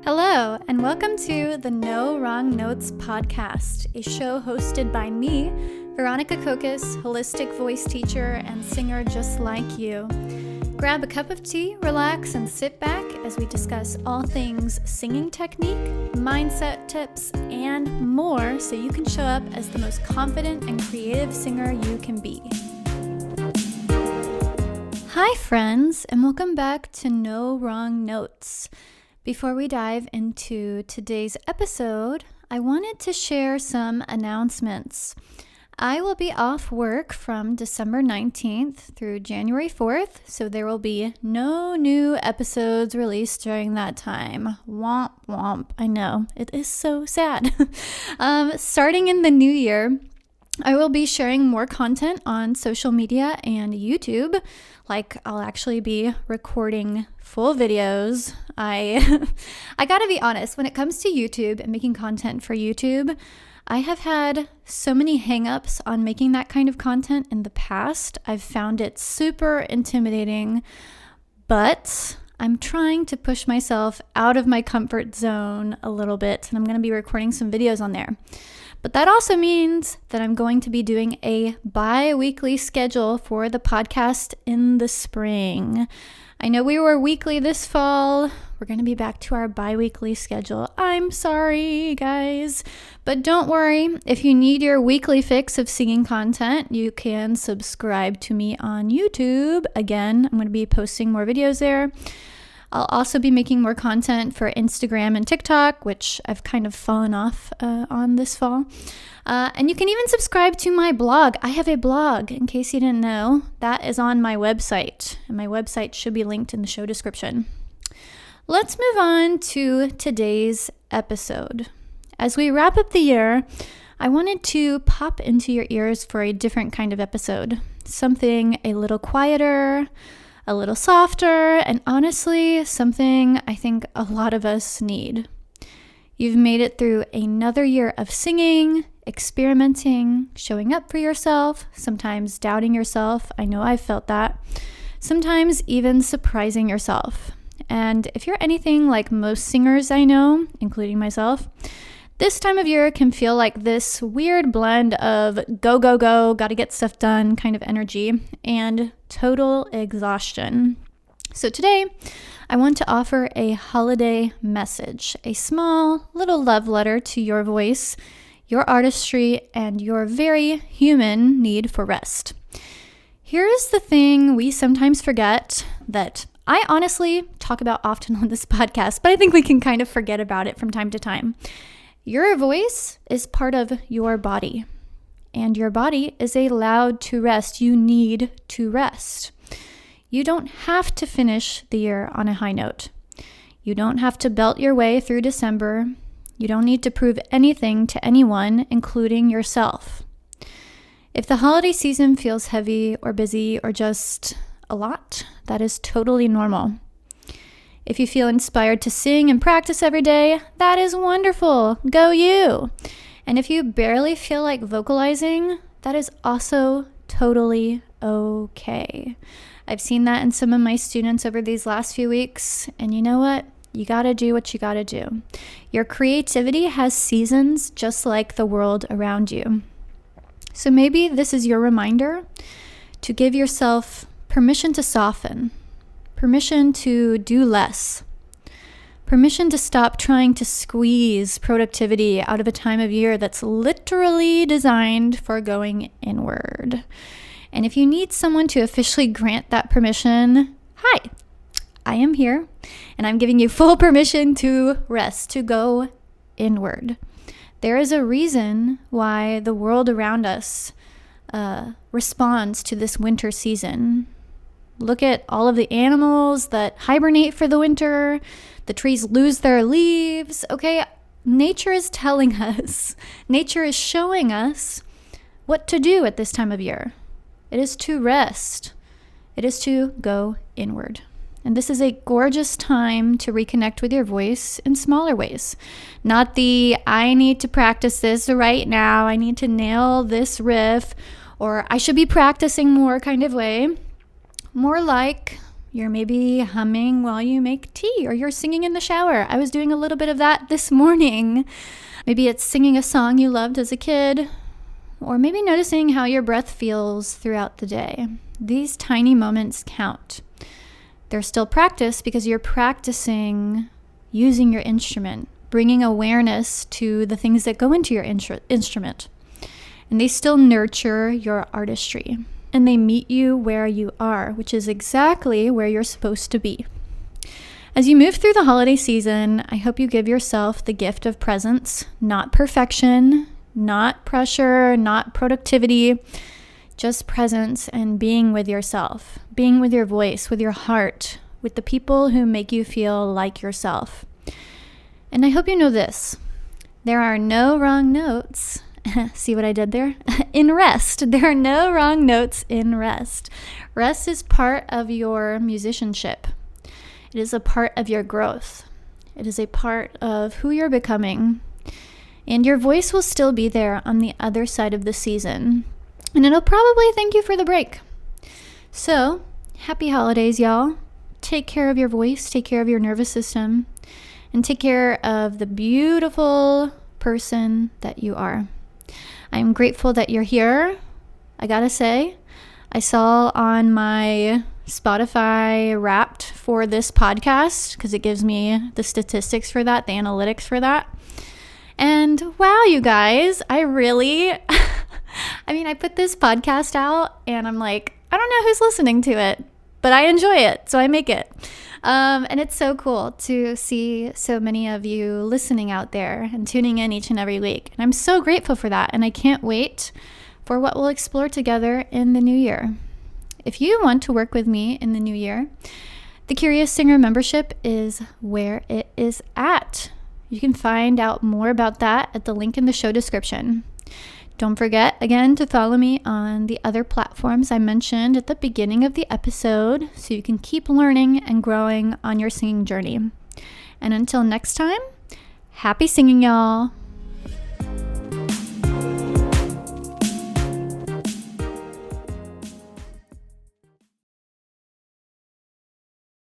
Hello, and welcome to the No Wrong Notes podcast, a show hosted by me, Veronica Kokos, holistic voice teacher and singer just like you. Grab a cup of tea, relax, and sit back as we discuss all things singing technique, mindset tips, and more so you can show up as the most confident and creative singer you can be. Hi, friends, and welcome back to No Wrong Notes. Before we dive into today's episode, I wanted to share some announcements. I will be off work from December 19th through January 4th, so there will be no new episodes released during that time. Womp womp. I know, it is so sad. Starting in the new year, I will be sharing more content on social media and YouTube. I'll actually be recording full videos. I gotta be honest, when it comes to YouTube and making content for YouTube, I have had so many hangups on making that kind of content in the past. I've found it super intimidating, but I'm trying to push myself out of my comfort zone a little bit, and I'm gonna be recording some videos on there. But that also means that I'm going to be doing a bi-weekly schedule for the podcast in the spring. I know we were weekly this fall. We're going to be back to our bi-weekly schedule. I'm sorry, guys. But don't worry. If you need your weekly fix of singing content, you can subscribe to me on YouTube. Again, I'm going to be posting more videos there. I'll also be making more content for Instagram and TikTok, which I've kind of fallen off on this fall. And you can even subscribe to my blog. I have a blog, in case you didn't know. That is on my website, and my website should be linked in the show description. Let's move on to today's episode. As we wrap up the year, I wanted to pop into your ears for a different kind of episode. Something a little quieter, a little softer, and honestly, something I think a lot of us need. You've made it through another year of singing, experimenting, showing up for yourself, sometimes doubting yourself. I know I've felt that. Sometimes even surprising yourself. And if you're anything like most singers I know, including myself, this time of year can feel like this weird blend of go, go, go, gotta get stuff done kind of energy and total exhaustion. So today, I want to offer a holiday message, a small little love letter to your voice, your artistry, and your very human need for rest. Here's the thing we sometimes forget that I honestly talk about often on this podcast, but I think we can kind of forget about it from time to time. Your voice is part of your body, and your body is allowed to rest. You need to rest. You don't have to finish the year on a high note. You don't have to belt your way through December. You don't need to prove anything to anyone, including yourself. If the holiday season feels heavy or busy or just a lot, that is totally normal. If you feel inspired to sing and practice every day, that is wonderful. Go you. And if you barely feel like vocalizing, that is also totally okay. I've seen that in some of my students over these last few weeks, and you know what? You gotta do what you gotta do. Your creativity has seasons just like the world around you. So maybe this is your reminder to give yourself permission to soften, permission to do less, permission to stop trying to squeeze productivity out of a time of year that's literally designed for going inward. And if you need someone to officially grant that permission, hi, I am here, and I'm giving you full permission to rest, to go inward. There is a reason why the world around us responds to this winter season. Look at all of the animals that hibernate for the winter. The trees lose their leaves. Okay, nature is telling us, nature is showing us what to do at this time of year. It is to rest. It is to go inward. And this is a gorgeous time to reconnect with your voice in smaller ways. Not the, I need to practice this right now, I need to nail this riff, or I should be practicing more kind of way. More like You're maybe humming while you make tea, or you're singing in the shower. I was doing a little bit of that this morning. Maybe it's singing a song you loved as a kid, or maybe noticing how your breath feels throughout the day. These tiny moments count. They're still practice because you're practicing using your instrument, bringing awareness to the things that go into your instrument. And they still nurture your artistry. And they meet you where you are, which is exactly where you're supposed to be. As you move through the holiday season, I hope you give yourself the gift of presence, not perfection, not pressure, not productivity, just presence and being with yourself, being with your voice, with your heart, with the people who make you feel like yourself. And I hope you know this. There are no wrong notes. See what I did there? In rest. There are no wrong notes in rest. Rest is part of your musicianship. It is a part of your growth. It is a part of who you're becoming. And your voice will still be there on the other side of the season. And it'll probably thank you for the break. So, happy holidays, y'all. Take care of your voice, take care of your nervous system, and take care of the beautiful person that you are. I'm grateful that you're here. I gotta say, I saw on my Spotify Wrapped for this podcast, because it gives me the statistics for that, the analytics for that. And wow, you guys, I put this podcast out and I'm like, I don't know who's listening to it, but I enjoy it, so I make it. And it's so cool to see so many of you listening out there and tuning in each and every week. And I'm so grateful for that. And I can't wait for what we'll explore together in the new year. If you want to work with me in the new year, the Curious Singer membership is where it is at. You can find out more about that at the link in the show description. Don't forget, again, to follow me on the other platforms I mentioned at the beginning of the episode so you can keep learning and growing on your singing journey. And until next time, happy singing, y'all.